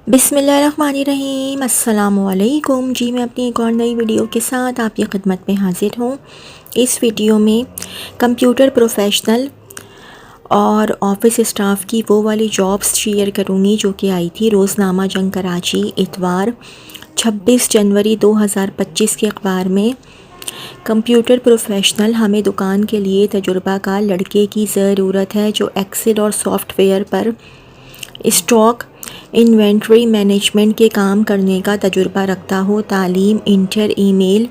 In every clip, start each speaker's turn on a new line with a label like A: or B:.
A: बिस्मिल्लाहिर्रहमानिर्रहीम अस्सलामुअलैकुम जी। मैं अपनी एक और नई वीडियो के साथ आपकी खिदमत में हाजिर हूँ। इस वीडियो में कंप्यूटर प्रोफेशनल और ऑफिस स्टाफ की वो वाली जॉब्स शेयर करूँगी जो कि आई थी रोज़नामा जंग कराची इतवार 26 जनवरी 2025 के अखबार में। कंप्यूटर प्रोफेशनल हमें दुकान के लिए तजुर्बाकार लड़के की ज़रूरत है जो एक्सेल और सॉफ्टवेयर पर स्टॉक इन्वेंट्री मैनेजमेंट के काम करने का तजुर्बा रखता हो। तालीम inter email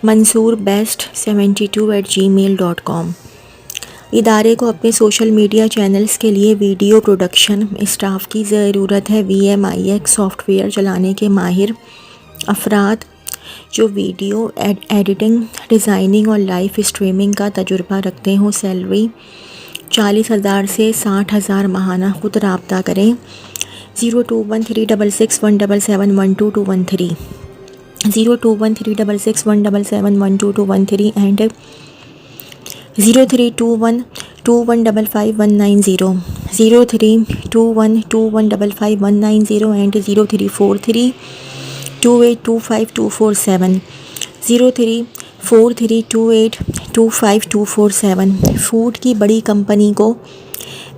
A: Mansoor best 72@gmail.com। इदारे को अपने सोशल मीडिया चैनल्स के लिए वीडियो प्रोडक्शन स्टाफ की ज़रूरत है। VMIX सॉफ्टवेयर चलाने के माहिर अफराद जो वीडियो एडिटिंग डिज़ाइनिंग और लाइव स्ट्रीमिंग का तजुर्बा रखते हों। सैलरी 40,000 से 60,000 माहाना। खुद रब्ता करें 02136617712213 02136617712213 एंड 032121555190 032121555190 एंड 0343282524 0343282524 फूड की बड़ी कंपनी को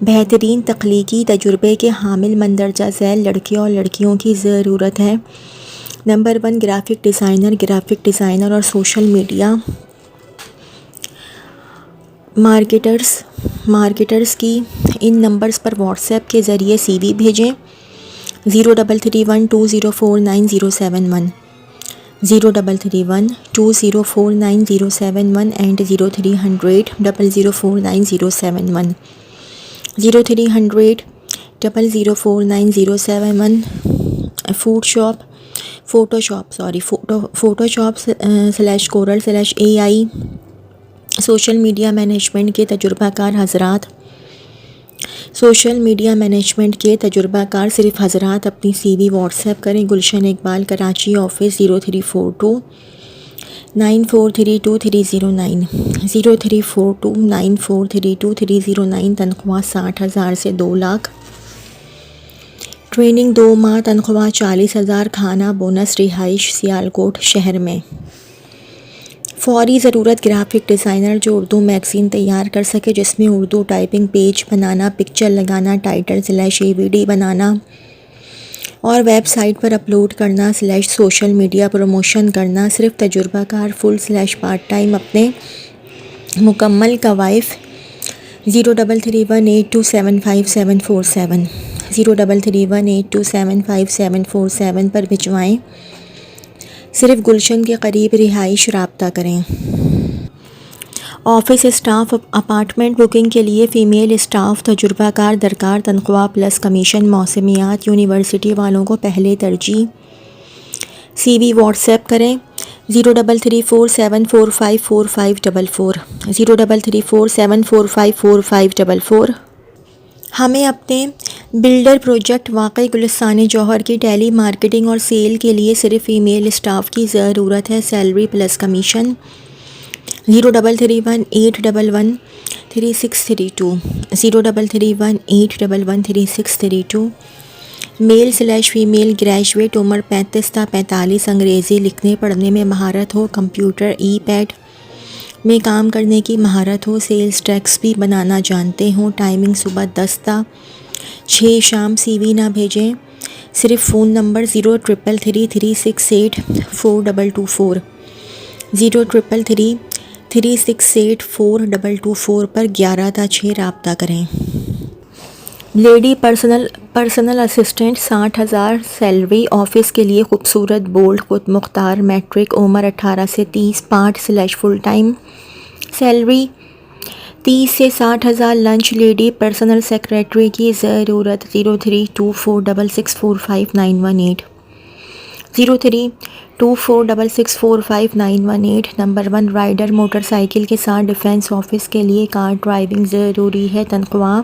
A: बेहतरीन तख्लीकी तजुर्बे के हामिल मंदरजा झैल लड़के और लड़कियों की ज़रूरत है। नंबर 1 ग्राफिक डिज़ाइनर और सोशल मीडिया मार्केटर्स की इन नंबर्स पर व्हाट्सएप के ज़रिए CV भेजें। 0331204907 0331204907 एंड 0300004907 0300004907 फोटोशॉप/कोरल/AI सोशल मीडिया मैनेजमेंट के तजुर्बाकार सिर्फ हजरात अपनी CV व्हाट्सएप करें। गुलशन इकबाल कराची ऑफिस 0342943230 0342943230 तनख्वाह 60,000 से 2 लाख। ट्रेनिंग 2 माह तनख्वाह 40,000 खाना बोनस। रिहाइश सियालकोट शहर में। फौरी ज़रूरत ग्राफिक डिज़ाइनर जो उर्दू मैगज़ीन तैयार कर सके जिसमें उर्दू टाइपिंग पेज बनाना पिक्चर लगाना टाइटल/AVD बनाना और वेबसाइट पर अपलोड करना सोशल मीडिया प्रमोशन करना। सिर्फ तजुर्बाकार फुल/पार्ट टाइम अपने मुकम्मल कवाइफ 033182754747 033182754747 पर भिजवाएँ। सिर्फ गुलशन के करीब रिहाइश राब्ता करें। ऑफिस स्टाफ अपार्टमेंट बुकिंग के लिए फ़ीमेल स्टाफ तजुर्बाकार दरकार। तनख्वाह प्लस कमीशन। मौसमियात यूनिवर्सिटी वालों को पहले तरजीह। CV व्हाट्सएप करें 0334745444 0334745444। हमें अपने बिल्डर प्रोजेक्ट वाकई गुलिस्तान जौहर की टेली मार्केटिंग और सेल के लिए सिर्फ फ़ीमेल स्टाफ की ज़रूरत है। Salary plus commission. 0331113632 0331113632। मेल/फीमेल ग्रेजुएट उम्र 35 था 45। अंग्रेज़ी लिखने पढ़ने में महारत हो। कंप्यूटर पैड में काम करने की महारत हो। सेल्स टैक्स भी बनाना जानते हों। टाइमिंग सुबह 10 था 6 शाम। CV ना भेजें। सिर्फ फ़ोन नंबर 0333368422 0333368422 पर 11 था 6 राब्ता करें। Lady personal assistant 60,000 salary. Office के लिए खूबसूरत बोल्ड खुद मुख्तार मैट्रिक उम्र 18 से 30 पार्ट/फुल टाइम। सैलरी 30 से 60,000। लंच लेडी पर्सनल सेक्रेटरी की ज़रूरत। 0324664591 0324664591 नंबर 1 राइडर मोटरसाइकिल के साथ डिफेंस ऑफिस के लिए कार ड्राइविंग ज़रूरी है। तनख्वाह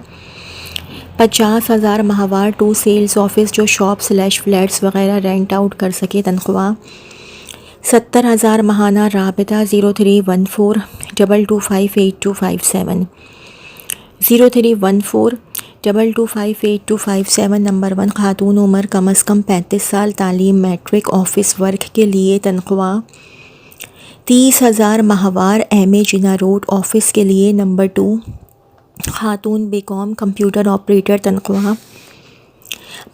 A: 50,000 माहवार। 2 सेल्स ऑफिस जो शॉप/फ्लैट्स वगैरह रेंट आउट कर सके। तनख्वाह 70,000 माहाना। राबिता 031422258257 0314225827 नंबर 1 खातून, उम्र कम अज़ कम 35 साल, तालीम मैट्रिक, ऑफिस वर्क के लिए तनख्वाह 30,000 माहवार, MA जिना रोड, ऑफिस के लिए नंबर 2 खातून, बीकॉम, कंप्यूटर ऑपरेटर, तनख्वाह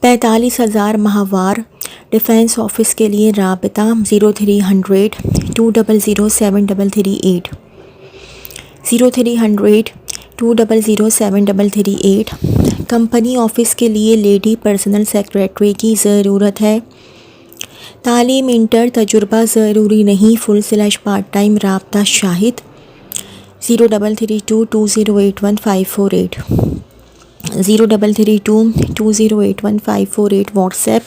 A: 45,000 माहवार, डिफेंस ऑफिस के लिए राबिता 0300 200 7338 0300 200 7338। कंपनी ऑफिस के लिए लेडी पर्सनल सेक्रेटरी की ज़रूरत है। तालीम इंटर, तजुर्बा ज़रूरी नहीं, फुल/पार्ट टाइम, राब्ता शाहिद 03322081 03322081 व्हाट्सएप।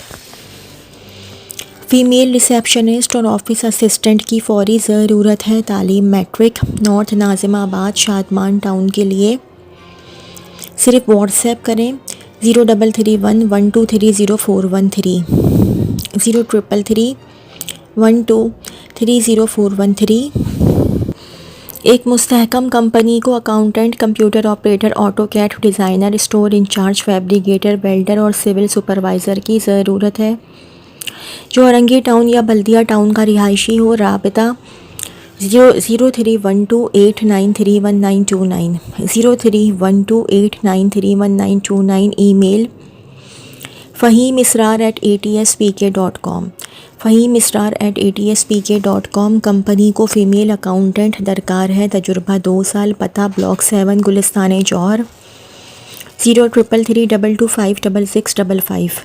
A: फ़ीमेल रिसेप्शनिस्ट और ऑफिस असिस्टेंट की फ़ौरी ज़रूरत है। तालीम matric, north Nazimabad Shadman town के लिए। सिर्फ व्हाट्सएप करें 0331123041 0333123041। एक मुस्तहकम कंपनी को accountant, computer operator, AutoCAD designer, store incharge, fabricator, welder और सिविल सुपरवाइज़र की ज़रूरत है जो औरंगी टाउन या बल्दिया टाउन का रिहायशी हो। राबिता 0312893129 0312893129। Email fahimisrar@atspk.com fahimisrar@atspk.com। कंपनी को फ़ीमेल अकाउंटेंट दरकार है, तजुर्बा 2 साल, पता ब्लॉक 7 गुलिस्तान जौहर 0333225655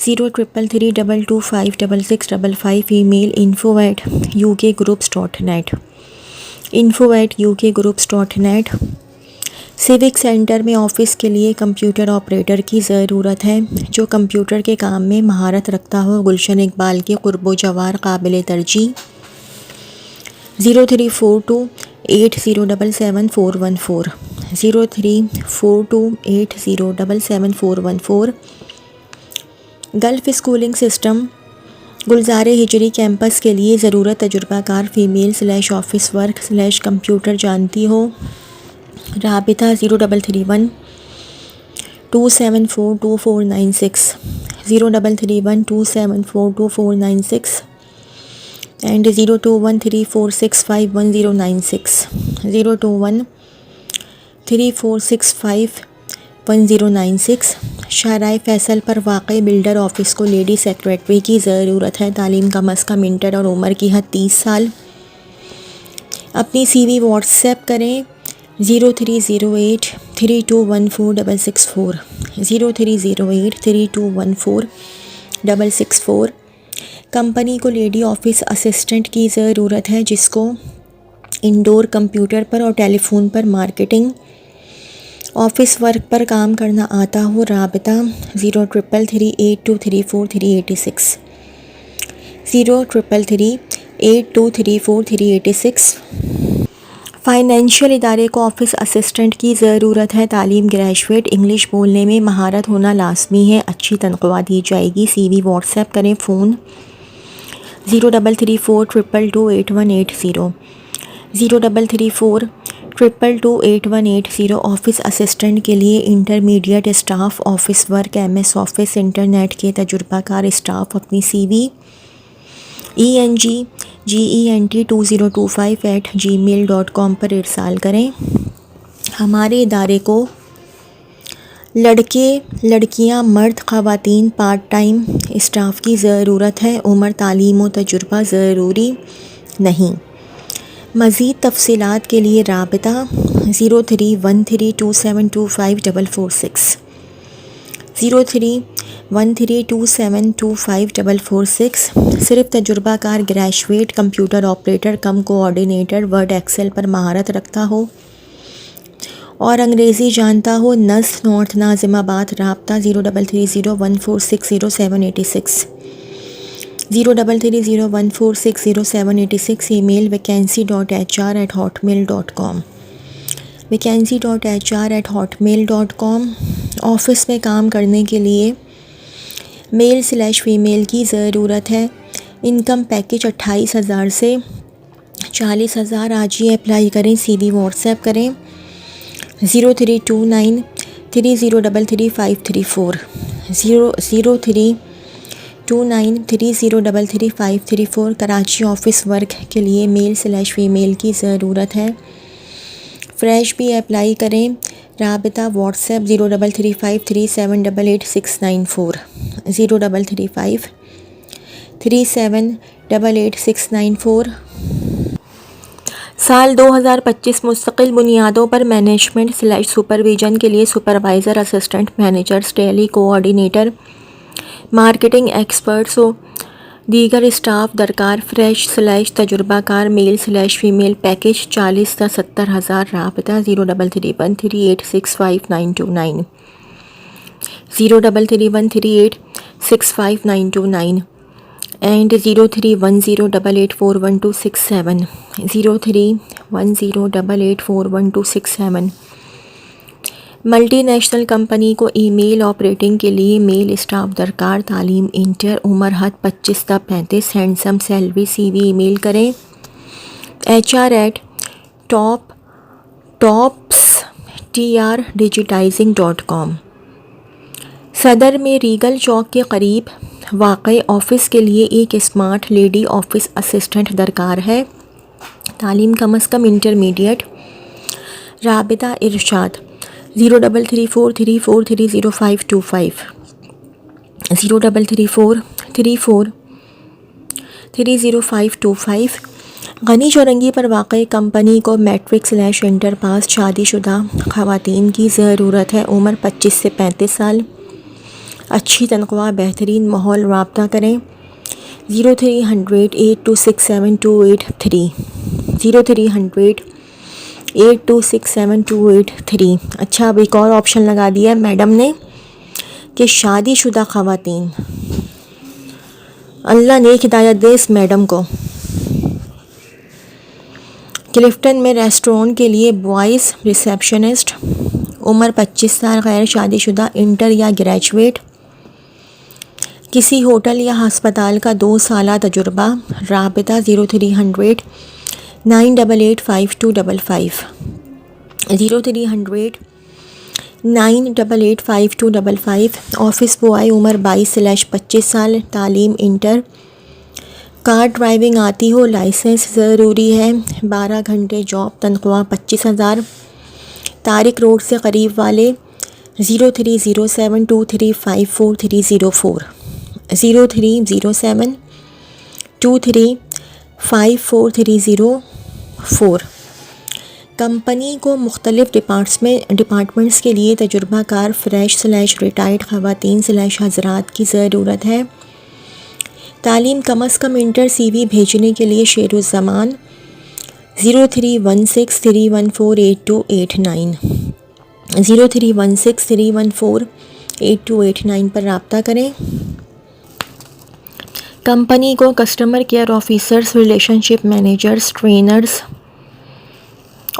A: 0333225655। ईमेल info@ukgroups.net सिविक सेंटर में ऑफिस के लिए कंप्यूटर ऑपरेटर की ज़रूरत है जो कंप्यूटर के काम में महारत रखता हो। गुलशन इकबाल के कुर्बो जवार काबिल तरजीह 0342807774 0342807774। गल्फ़ स्कूलिंग सिस्टम गुलज़ारे हिजरी कैंपस के लिए ज़रूरत तजुर्बाकार फ़ीमेल/ऑफिस वर्क/कंप्यूटर जानती हो। राबिता 0331 274 2496 0331 274 2496 एंड 021346511096 021346511096। शाहराह फैसल पर वाक़ई बिल्डर ऑफिस को लेडी सेक्रेटरी की ज़रूरत है। तालीम कम अज़ कम इंटर और उम्र की हद 30 साल। अपनी CV व्हाट्सएप करें 0308321464 0308321464। कंपनी को लेडी ऑफिस असिस्टेंट की ज़रूरत है जिसको इंडोर कंप्यूटर पर और टेलीफोन पर मार्केटिंग ऑफिस वर्क पर काम करना आता हो। राबिता 03338234 03338234 फाइनेंशियल इदारे को ऑफिस असिस्टेंट की ज़रूरत है। तालीम ग्रेजुएट, इंग्लिश बोलने में महारत होना लाजमी है। अच्छी तनख्वाह दी जाएगी। CV व्हाट्सएप करें। फ़ोन 0334228180 0334228180। ऑफिस असिस्टेंट के लिए intermediate staff, office work, MS office, internet के तजुर्बाकार स्टाफ अपनी CV engent2025 पर इरसाल करें। हमारे इदारे को लड़के, लड़कियां, मर्द, ख़वातीन, पार्ट टाइम स्टाफ की ज़रूरत है। उम्र, तालीम व तजुर्बा ज़रूरी नहीं। मज़ीद तफसीलात के लिए राबिता 0313272546 0313272546। सिर्फ तजुर्बाकार graduate, computer operator cum coordinator, Word Excel पर महारत रखता हो और अंग्रेज़ी जानता हो। नस, नॉर्थ नाज़िमाबाद। राब्ता 033014600786 033014600786। Email vacancy.hr@hotmail.com vacancy.hr@hotmail.com। ऑफिस में काम करने के लिए मेल/फीमेल की ज़रूरत है। इनकम पैकेज 28,000 से 40,000। आज ही अप्लाई करें। CV व्हाट्सएप करें 032930333534 032930333534। कराची ऑफिस वर्क के लिए मेल/फीमेल की ज़रूरत है। फ्रेश भी अप्लाई करें। राबिता व्हाट्सएप 033537888694 033537888694। साल 2025 मुस्तकिल बुनियादों पर मैनेजमेंट/सुपरविजन के लिए supervisor, assistant managers, tele coordinator, marketing experts हो दीगर स्टाफ दरकार। फ्रेश/तजुर्बाकार मेल/फीमेल। पैकेज 40 से 70,000। राबिता 0331386529 0331386529 एंड 0310884127 0310884127। मल्टीनेशनल कंपनी को ईमेल ऑपरेटिंग के लिए मेल स्टाफ दरकार। तालीम इंटर। उम्र हद 25 से 35। Handsome salary. CV ईमेल करें hr@topsdigitizing.com। सदर में रीगल चौक के करीब वाक़ई ऑफ़िस के लिए एक स्मार्ट लेडी ऑफ़िस असिस्टेंट दरकार है। तालीम कम अज़ कम इंटरमीडिएट। राबिता इरशाद 033434300525 033434300525। गनी चौरंगी पर वाक़ई कंपनी को मैट्रिक/इंटर पास शादीशुदा ख़वातीन की ज़रूरत है। उम्र 25 से 35 साल। अच्छी तनख्वाह, बेहतरीन माहौल। राब्ता करें 0300826728 0300826728। अच्छा, अब एक और ऑप्शन लगा दिया मैडम ने कि शादीशुदा ख़वातीन। अल्लाह नेक हिदायत दे इस मैडम को। क्लिफ्टन में रेस्टोरेंट के लिए बॉयज़ रिसेप्शनिस्ट। उम्र 25 साल। गैर शादीशुदा, इंटर या ग्रेजुएट। किसी होटल या हस्पताल का 2 साल तजुर्बा। राबिता 0300988525 0300988525। Office boy. उम्र 22 से 25 साल। तालीम इंटर। कार ड्राइविंग आती हो, लाइसेंस ज़रूरी है। 12 घंटे जॉब। तनख्वाह 25,000। तारिक रोड से करीब वाले 030723543004 030723543004। कंपनी को मुख्तलिफ डिपार्टमेंट्स के लिए तजुर्बाकार फ्रेश/रिटायर्ड ख़वातीन/हज़रात की ज़रूरत है। तालीम कम अज़ कम इंटर। CV भेजने के लिए शेरुज़्ज़मान 0316314828 0316314828 पर रब्ता करें। कंपनी को customer care officers, relationship managers, trainers,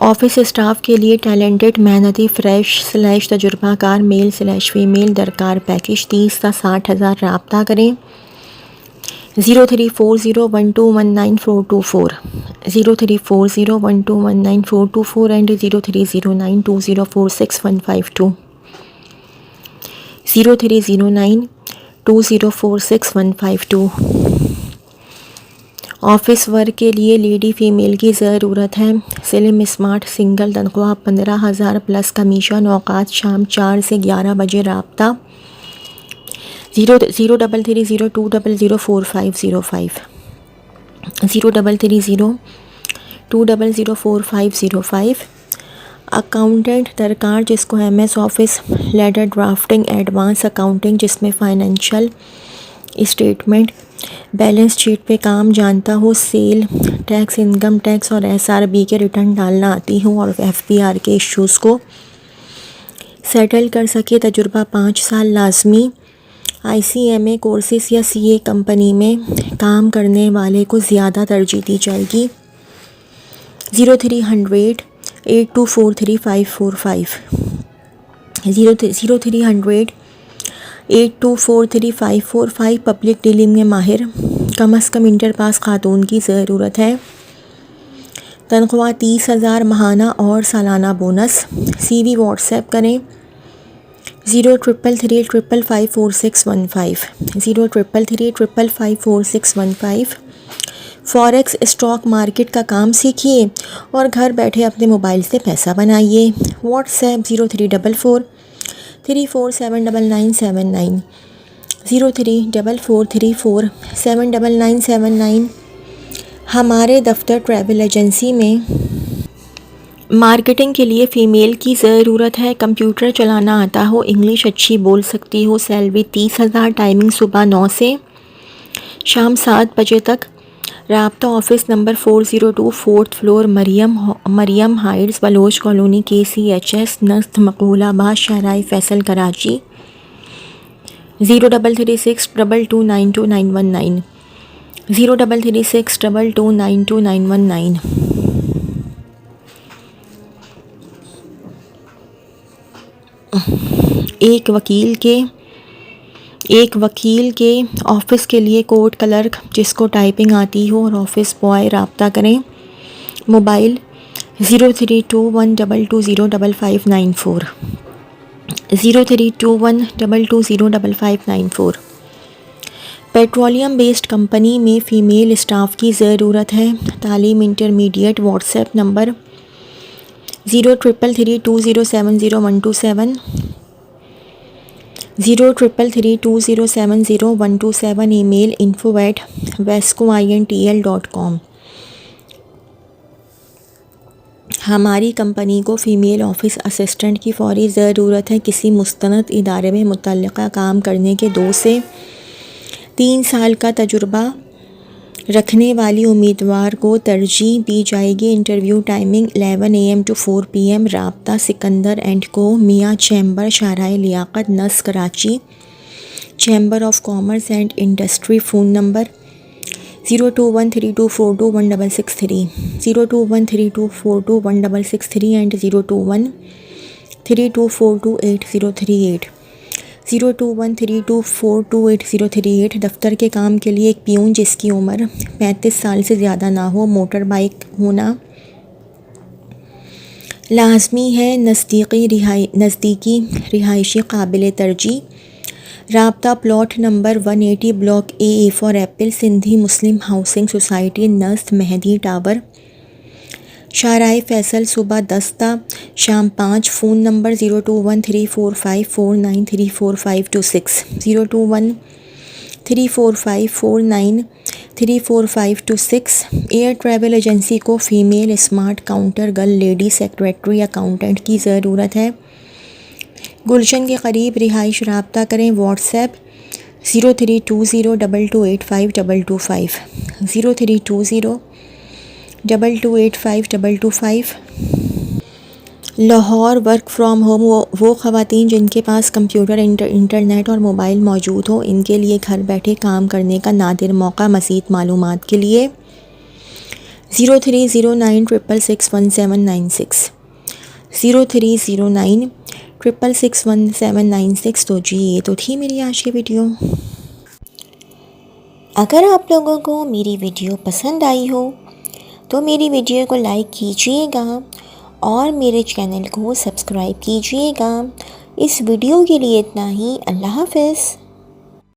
A: office staff के लिए टैलेंटेड, मेहनती, फ्रेश/तजुर्बाकार मेल/फीमेल दरकार। पैकेज 30 से 60,000। रब्ता करें 0340121944 0340121944 एंड 030920465152 030920465152। ऑफिस वर्क के लिए लेडी फीमेल की ज़रूरत है। Slim smart single. तनख्वाह 15,000 प्लस कमीशन। औकात शाम 4 से 11 बजे। रब्ता 0330204505 0330204505। अकाउंटेंट दरकार जिसको MS office, letter drafting, advance accounting जिसमें फ़ाइनेंशियल स्टेटमेंट, बैलेंस शीट पे काम जानता हो, सेल टैक्स, इनकम टैक्स और SRB के रिटर्न डालना आती हो और FBR के इश्यूज़ को सेटल कर सके। तजुर्बा 5 साल लाजमी। ICMA कोर्सेस या CA कंपनी में काम करने वाले को ज़्यादा तरजीह दी जाएगी। 030082434545 030082434545। पब्लिक डीलिंग में माहिर, कम अज़ कम इंटर पास खातून की ज़रूरत है। तनख्वाह 30,000 माहाना और सालाना बोनस। CV व्हाट्सएप करें 0333554615 0333554615। फॉरेक्स स्टॉक मार्केट का काम सीखिए और घर बैठे अपने मोबाइल से पैसा बनाइए। व्हाट्सएप 0344347979 0344347979। हमारे दफ्तर ट्रैवल एजेंसी में मार्केटिंग के लिए फ़ीमेल की ज़रूरत है। कंप्यूटर चलाना आता हो, इंग्लिश अच्छी बोल सकती हो। सैलरी 30,000। टाइमिंग सुबह 9 से शाम 7 बजे तक। राब्ता office number 402 4th floor Mariam heights Baloch colony KCHS नस्त मकबूलाबाद शाहराह फैसल कराची। 033622292919 033622292919। एक वकील के ऑफ़िस के लिए कोर्ट क्लर्क जिसको टाइपिंग आती हो और ऑफिस बॉय राब्ता करें। मोबाइल 032122055594 032122055594। पेट्रोलियम बेस्ड कंपनी में फ़ीमेल स्टाफ की ज़रूरत है। तालीम intermediate. WhatsApp number 033320700127 033320700127। Email info@vescointl.com। हमारी कंपनी को फ़ीमेल ऑफिस असिस्टेंट की फ़ौरी ज़रूरत है। किसी मुस्तनद इदारे में मुतल्लिका काम करने के 2 से 3 साल का तजुर्बा रखने वाली उम्मीदवार को तरजीह दी जाएगी। Interview timing 11 AM to 4 PM। राब्ता सिकंदर एंड को, मियाँ चैम्बर, शाहराह लियाकत नस Karachi. Chamber of commerce and industry. Phone number 0213242163 0213242163 and 0213242808 0213242808। दफ्तर के काम के लिए एक पियून जिसकी उम्र 35 साल से ज़्यादा ना हो। मोटर बाइक होना लाजमी है। नज़दीकी रिहायशी काबिल तरजीह। राब्ता plot number 180 block A for Apple Sindhi Muslim housing society नस्त मेहदी टावर शाहराह फैसल। सुबह 10 ता शाम 5। Phone number 02134549345526 02134549345526। Air travel agency को female smart counter girl, lady secretary, accountant की ज़रूरत है। गुलशन के करीब रिहाइश। राब्ता करें। WhatsApp 0320228525 0320228525। Lahore work from home वो ख़वातीन जिनके पास कंप्यूटर, इंटरनेट और मोबाइल मौजूद हो, इनके लिए घर बैठे काम करने का नादिर मौका। मज़ीद मालूमात के लिए 0309666196 0309666196। तो जी ये तो थी मेरी आज की वीडियो। अगर आप लोगों को मेरी वीडियो पसंद आई हो तो मेरी वीडियो को लाइक कीजिएगा और मेरे चैनल को सब्सक्राइब कीजिएगा। इस वीडियो के लिए इतना ही। अल्लाह हाफ़िज़।